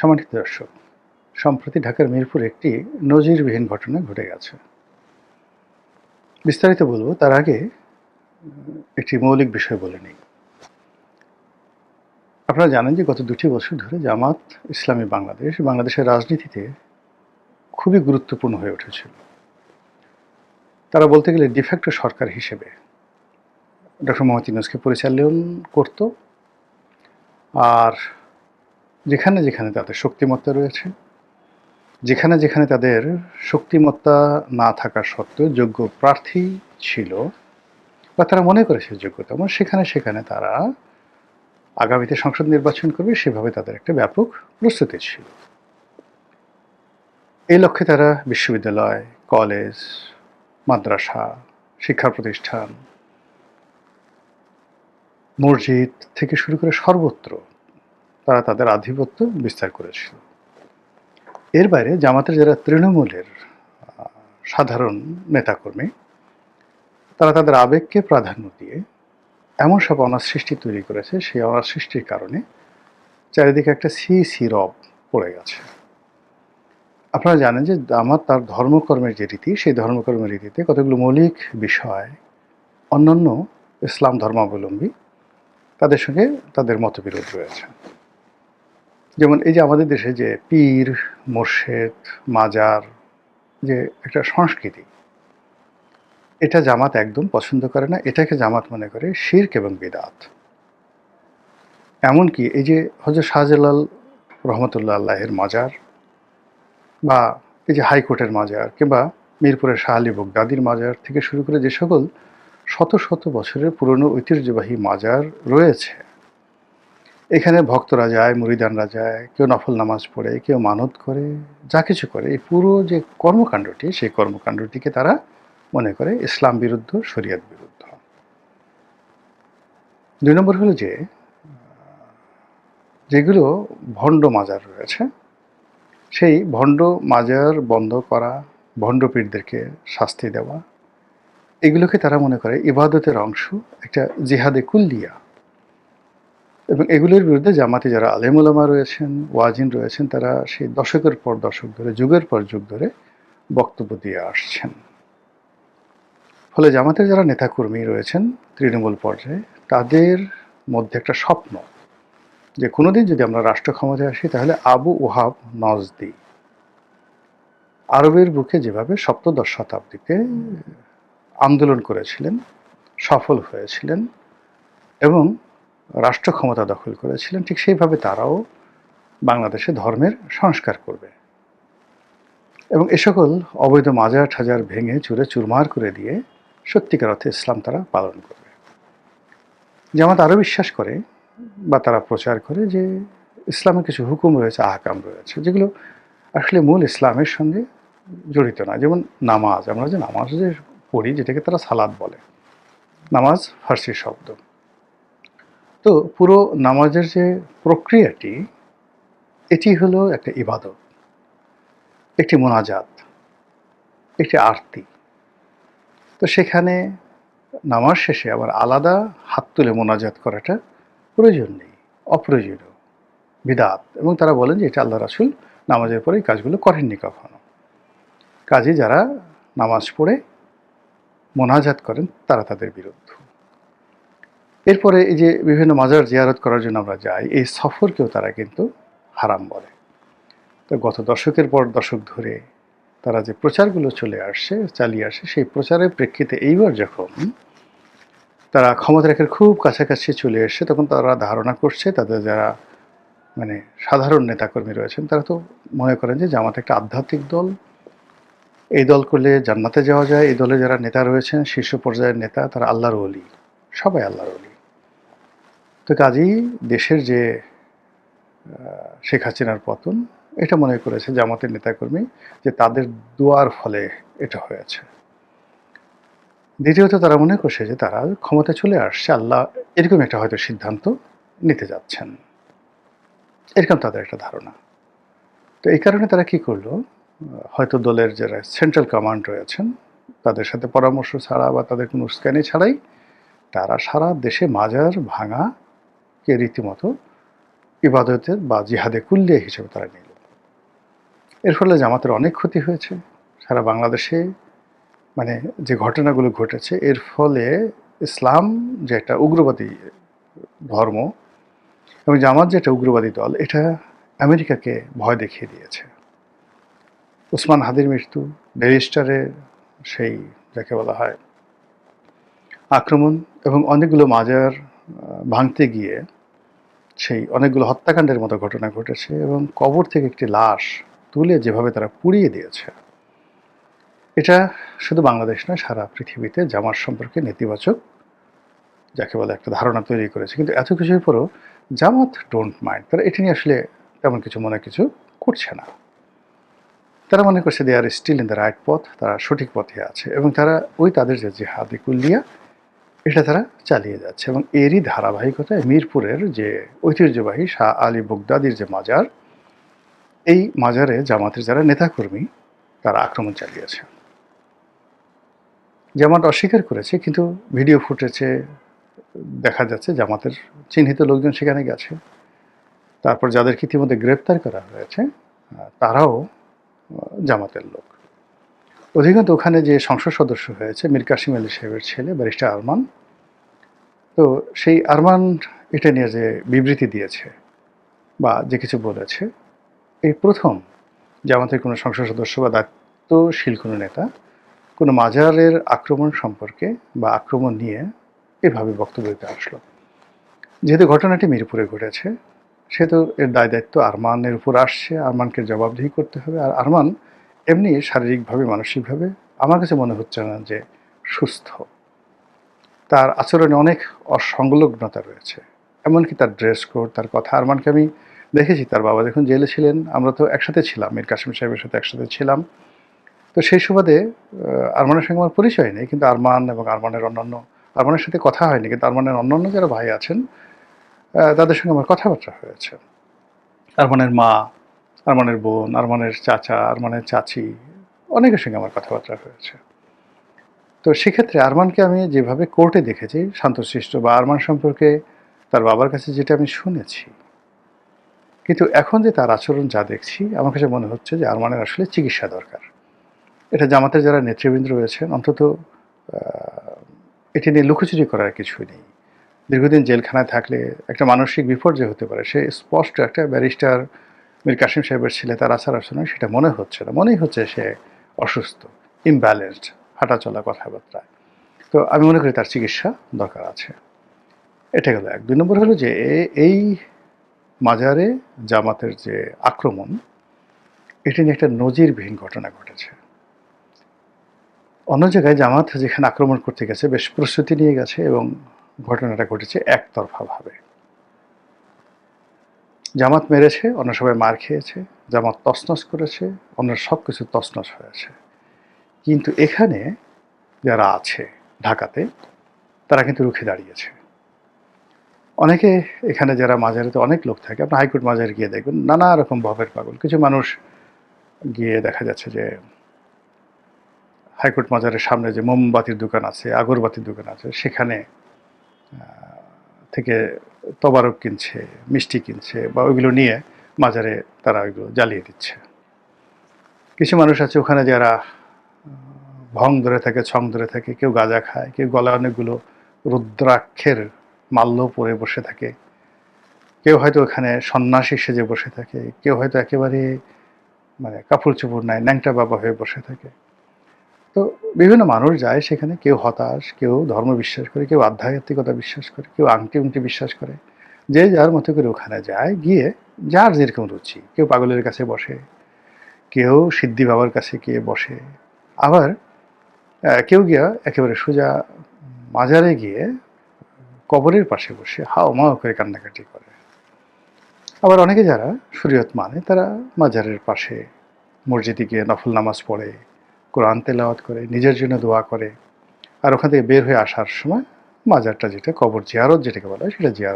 সম্মানিত দর্শক, সম্প্রতি ঢাকার মিরপুরে একটি নজিরবিহীন ঘটনা ঘটে গেছে। বিস্তারিত বলব তার আগে একটি মৌলিক বিষয় বলে নিই। আপনারা জানেন যে গত ২টি বছর ধরে জামাত ইসলামী বাংলাদেশের রাজনীতিতে খুবই গুরুত্বপূর্ণ হয়ে উঠেছিল। তারা বলতে গেলে ডিফ্যাক্টো সরকার হিসেবে ডক্টর মোহাম্মদ ইউনূসকে পরিচালন করত। আর যেখানে যেখানে তাদের শক্তিমত্তা রয়েছে, যেখানে তাদের শক্তিমত্তা না থাকা সত্ত্বেও যোগ্য প্রার্থী ছিল বা তারা মনে করেছে যোগ্যতা, সেখানে তারা আগামীতে সংসদ নির্বাচন করবে, সেভাবে তাদের একটা ব্যাপক প্রস্তুতি ছিল। এই লক্ষ্যে তারা বিশ্ববিদ্যালয়, কলেজ, মাদ্রাসা, শিক্ষা প্রতিষ্ঠান, মসজিদ থেকে শুরু করে সর্বত্র তারা তাদের আধিপত্য বিস্তার করেছিল। এর বাইরে জামাতের যারা তৃণমূলের সাধারণ নেতাকর্মী, তারা তাদের আবেগকে প্রাধান্য দিয়ে এমন সব অনার সৃষ্টি তৈরি করেছে, সেই অনার সৃষ্টির কারণে চারিদিকে একটা সি রব পড়ে গেছে। আপনারা জানেন যে জামাত তার ধর্মকর্মের যে রীতি, সেই ধর্মকর্মের রীতিতে কতগুলো মৌলিক বিষয় অন্যান্য ইসলাম ধর্মাবলম্বী তাদের সঙ্গে তাদের মতবিরোধ রয়েছে। যেমন এই যে আমাদের দেশে যে পীর, মোর্শেদ, মাজার যে একটা সংস্কৃতি, এটা জামাত একদম পছন্দ করে না। এটাকে জামাত মনে করে শিরক এবং বিদআত। এমনকি এই যে হযরত শাহজালাল রহমতুল্লাহ আলাইহির মাজার, বা এই যে হাইকোর্টের মাজার, কিংবা মিরপুরের শাহ আলী বগদাদির মাজার থেকে শুরু করে যে সকল শত শত বছরের পুরনো ঐতিহ্যবাহী মাজার রয়েছে, এখানে ভক্তরা যায়, মুরিদানরা যায়, কেউ নফল নামাজ পড়ে, কেউ মানত করে, যা কিছু করে, এই পুরো যে কর্মকাণ্ডটি, সেই কর্মকাণ্ডটিকে তারা মনে করে ইসলাম বিরুদ্ধ, শরিয়ত বিরুদ্ধ। ২ নম্বর হলো যে যেগুলো ভণ্ড মাজার রয়েছে, সেই ভণ্ড মাজার বন্ধ করা, ভণ্ড পীরদেরকে শাস্তি দেওয়া, এগুলোকে তারা মনে করে ইবাদতের অংশ, একটা জিহাদে কুল্লিয়া। এবং এগুলোর বিরুদ্ধে জামাতে যারা আলেম ওলামা রয়েছেন, ওয়াজিন রয়েছেন, তারা সেই দশকের পর দশক ধরে, যুগের পর যুগ ধরে বক্তব্য দিয়ে আসছেন। ফলে জামাতের যারা নেতাকর্মী রয়েছেন তৃণমূল পর্যায়ে, তাদের মধ্যে একটা স্বপ্ন যে কোনোদিন যদি আমরা রাষ্ট্র ক্ষমতায় আসি, তাহলে আবু ওহাব নজদি আরবের বুকে যেভাবে সপ্তদশ শতাব্দীতে আন্দোলন করেছিলেন, সফল হয়েছিলেন এবং রাষ্ট্র ক্ষমতা দখল করেছিলেন, ঠিক সেইভাবে তারাও বাংলাদেশে ধর্মের সংস্কার করবে এবং এ সকল অবৈধ মাজার ঠাজার ভেঙে চুরে চুরমার করে দিয়ে সত্যিকার অর্থে ইসলাম তারা পালন করবে। জামাত আরও বিশ্বাস করে বা তারা প্রচার করে যে ইসলামের কিছু হুকুম রয়েছে, আহকাম রয়েছে, যেগুলো আসলে মূল ইসলামের সঙ্গে জড়িত না। যেমন নামাজ, আমরা যে নামাজ যে পড়ি, যেটাকে তারা সালাত বলে, নামাজ ফার্সি শব্দ। তো পুরো নামাজের যে প্রক্রিয়াটি, এটি হলো একটা ইবাদত, একটি মোনাজাত, একটি আরতি। তো সেখানে নামাজ শেষে আবার আলাদা হাত তুলে মোনাজাত করাটা প্রয়োজন নেই, অপ্রয়োজনীয়, বিদআত। এবং তারা বলেন যে এটা আল্লাহ রাসূল নামাজের পরে এই কাজগুলো করেননি কখনো। কাজে যারা নামাজ পড়ে মোনাজাত করেন, তারা তাদের বিরুদ্ধ। এরপরে এই যে বিভিন্ন মাজার জিয়ারত করার জন্য আমরা যাই, এই সফরকেও তারা কিন্তু হারাম বলে। তো গত দশকের পর দশক ধরে তারা যে প্রচারগুলো চালিয়ে আসে, সেই প্রচারের প্রেক্ষিতে এইবার যখন তারা ক্ষমতা রেখার খুব কাছাকাছি চলে এসছে, তখন তারা ধারণা করছে, তাদের যারা সাধারণ নেতাকর্মী রয়েছেন, তারা তো মনে করেন যে জামাত একটা আধ্যাত্মিক দল, এই দল করলে জান্নাতে যাওয়া যায়। এই দলে যারা নেতা রয়েছেন, শীর্ষ পর্যায়ের নেতা, তারা আল্লাহর ওলি, সবাই আল্লাহর ওলি। তো কাজেই দেশের যে শেখ হাসিনার পতন, এটা মনে করেছে জামাতের নেতাকর্মী যে তাদের দোয়ার ফলে এটা হয়েছে। দ্বিতীয়ত তারা মনে করছে যে তারা ক্ষমতায় চলে আসছে, আল্লাহ এরকম একটা হয়তো সিদ্ধান্ত নিতে যাচ্ছেন, এরকম তাদের একটা ধারণা। তো এই কারণে তারা কি করলো, হয়তো দলের যারা সেন্ট্রাল কমান্ড রয়েছেন, তাদের সাথে পরামর্শ ছাড়া বা তাদের কোনো উস্কানি ছাড়াই তারা সারা দেশে মাজার ভাঙাকে রীতিমতো ইবাদতের বা জিহাদে কুল্লিয়া হিসেবে তারা নিল। এর ফলে জামাতের অনেক ক্ষতি হয়েছে। সারা বাংলাদেশে মানে যে ঘটনাগুলো ঘটেছে এর ফলে ইসলাম যে একটা উগ্রবাদী ধর্ম এবং জামাত যে একটা উগ্রবাদী দল, এটা আমেরিকাকে ভয় দেখিয়ে দিয়েছে। ওসমান হাদির মৃত্যু, ব্যারিস্টারের সেই যাকে বলা হয় আক্রমণ, এবং অনেকগুলো মাজার ভাঙতে গিয়ে সেই অনেকগুলো হত্যাকাণ্ডের মতো ঘটনা ঘটেছে, এবং কবর থেকে একটি লাশ তুলে যেভাবে তারা পুড়িয়ে দিয়েছে, এটা শুধু বাংলাদেশ নয়, সারা পৃথিবীতে জামাত সম্পর্কে নেতিবাচক যাকে বলে একটা ধারণা তৈরি করেছে। কিন্তু এত কিছুর পরও জামাত ডোন্ট মাইন্ড, তারা এটা নিয়ে আসলে তেমন কিছু করছে না। তারা মনে করছে দে আর স্টিল ইন দ্য রাইট পথ, তারা সঠিক পথে আছে, এবং তারা তাদের যে জিহাদি কুল্লিয়া এটা তারা চালিয়ে যাচ্ছে। এবং এরই ধারাবাহিকতায় মিরপুরের যে ঐতিহ্যবাহী শাহ আলী বগদাদির যে মাজার, এই মাজারে জামাতের যারা নেতাকর্মী তারা আক্রমণ চালিয়েছে। জামাত অস্বীকার করেছে, কিন্তু ভিডিও ফুটেজে দেখা যাচ্ছে জামাতের চিহ্নিত লোকজন সেখানে গেছে। তারপর যাদেরকে ইতিমধ্যে গ্রেপ্তার করা হয়েছে তারাও জামাতের লোক। অধিকাংশ ওখানে যে সংসদ সদস্য হয়েছে মীর কাসিম আলী সাহেবের ছেলে ব্যারিস্টার আরমান, তো সেই আরমান এটা নিয়ে যে বিবৃতি দিয়েছে বা যে কিছু বলেছে, এই প্রথম জামাতের কোনো সংসদ সদস্য বা দায়িত্বশীল কোনো নেতা কোনো মাজারের আক্রমণ সম্পর্কে বা আক্রমণ নিয়ে এভাবে বক্তব্য দিতে আসলো। যেহেতু ঘটনাটি মিরপুরে ঘটেছে, সেহেতু এর দায় দায়িত্ব আরমানের উপর আসছে, আরমানকে জবাবদিহি করতে হবে। আর আরমান এমনি শারীরিকভাবে মানসিকভাবে আমার কাছে মনে হচ্ছে না যে সুস্থ। তার আচরণে অনেক অসংলগ্নতা রয়েছে, এমনকি তার ড্রেস কোড, তার কথা। আরমানকে আমি দেখেছি, তার বাবা যখন জেলে ছিলেন আমরা তো একসাথে ছিলাম, মীর কাসিম সাহেবের সাথে একসাথে ছিলাম। তো সেই সুবাদে আরমানের সঙ্গে আমার পরিচয় নেই, কিন্তু আরমান এবং আরমানের সাথে কথা হয়নি, কিন্তু আরমানের অন্যান্য যারা ভাই আছেন তাদের সঙ্গে আমার কথাবার্তা হয়েছে। আরমানের মা, আরমানের বোন, আরমানের চাচা, আরমানের চাচি, অনেকের সঙ্গে আমার কথাবার্তা হয়েছে। তো সেক্ষেত্রে আরমানকে আমি যেভাবে কোর্টে দেখেছি শান্তশিষ্ট, বা আরমান সম্পর্কে তার বাবার কাছে যেটা আমি শুনেছি, কিন্তু এখন যে তার আচরণ যা দেখছি আমার কাছে মনে হচ্ছে যে আরমানের আসলে চিকিৎসা দরকার। এটা জামাতের যারা নেতৃবৃন্দ রয়েছেন অন্তত এটি নিয়ে লুকোচুরি করার কিছুই নেই। দীর্ঘদিন জেলখানায় থাকলে একটা মানসিক বিপর্যয় হতে পারে, সে স্পষ্ট একটা ব্যারিস্টার মীর কাসিম সাহেবের ছেলে, তার আচার আচরণ সেটা মনে হচ্ছে না, মনেই হচ্ছে সে অসুস্থ, ইমব্যালেন্সড, হাঁটাচলা, কথাবার্তা। তো আমি মনে করি তার চিকিৎসা দরকার আছে। এটা গেল এক। ২ নম্বর হলো যে এই মাজারে জামাতের যে আক্রমণ, এটা নিয়ে একটা নজিরবিহীন ঘটনা ঘটেছে। অন্য জায়গায় জামাত যেখানে আক্রমণ করতে গেছে বেশ প্রস্তুতি নিয়ে গেছে, এবং ঘটনাটা ঘটেছে একতরফাভাবে। জামাত মেরেছে, অন্য সবাই মার খেয়েছে, জামাত তছনছ করেছে, অন্য সব কিছু তছনছ হয়েছে। কিন্তু এখানে যারা আছে ঢাকাতে, তারা কিন্তু রুখে দাঁড়িয়েছে। অনেকে এখানে যারা মাজারেতে অনেক লোক থাকে, আপনার হাইকোর্ট মাজারে গিয়ে দেখবেন নানা রকম ভবের পাগল। কিছু মানুষ গিয়ে দেখা যাচ্ছে যে হাইকোর্ট মাজারের সামনে যে মোমবাতির দোকান আছে, আগরবাতির দোকান আছে, সেখানে থেকে তবারক কিনছে, মিষ্টি কিনছে, বা ওইগুলো নিয়ে মাজারে তারা ওইগুলো জ্বালিয়ে দিচ্ছে। কিছু মানুষ আছে ওখানে যারা ভং ধরে থাকে, ছং ধরে থাকে, কেউ গাঁজা খায়, কেউ গলায় অনেকগুলো রুদ্রাক্ষের মাল্য পরে বসে থাকে, কেউ হয়তো ওখানে সন্ন্যাসী সেজে বসে থাকে, কেউ হয়তো একেবারে মানে কাপড় চোপড় নাই, ন্যাংটা বাবা হয়ে বসে থাকে। তো বিভিন্ন মানুষ যায় সেখানে, কেউ হতাশ, কেউ ধর্ম বিশ্বাস করে, কেউ আধ্যাত্মিকতা বিশ্বাস করে, কেউ আংটি উংটি বিশ্বাস করে। যে যার মতো করে ওখানে যায়, গিয়ে যার যেরকম রুচি, কেউ পাগলের কাছে বসে, কেউ সিদ্ধি বাবার কাছে গিয়ে বসে, আবার কেউ গিয়া একেবারে সোজা মাজারে গিয়ে কবরের পাশে বসে হাও মাও করে কান্নাকাটি করে। আবার অনেকে যারা শরীয়ত মানে, তারা মাজারের পাশে মসজিদে গিয়ে নফল নামাজ পড়ে, কোরআন তেলাওয়াত করে, নিজের জন্য দোয়া করে, আর ওখান থেকে বের হয়ে আসার সময় মাজারটা, যেটা কবর জিয়ারত যেটাকে বলা হয়, সেটা জিয়ারত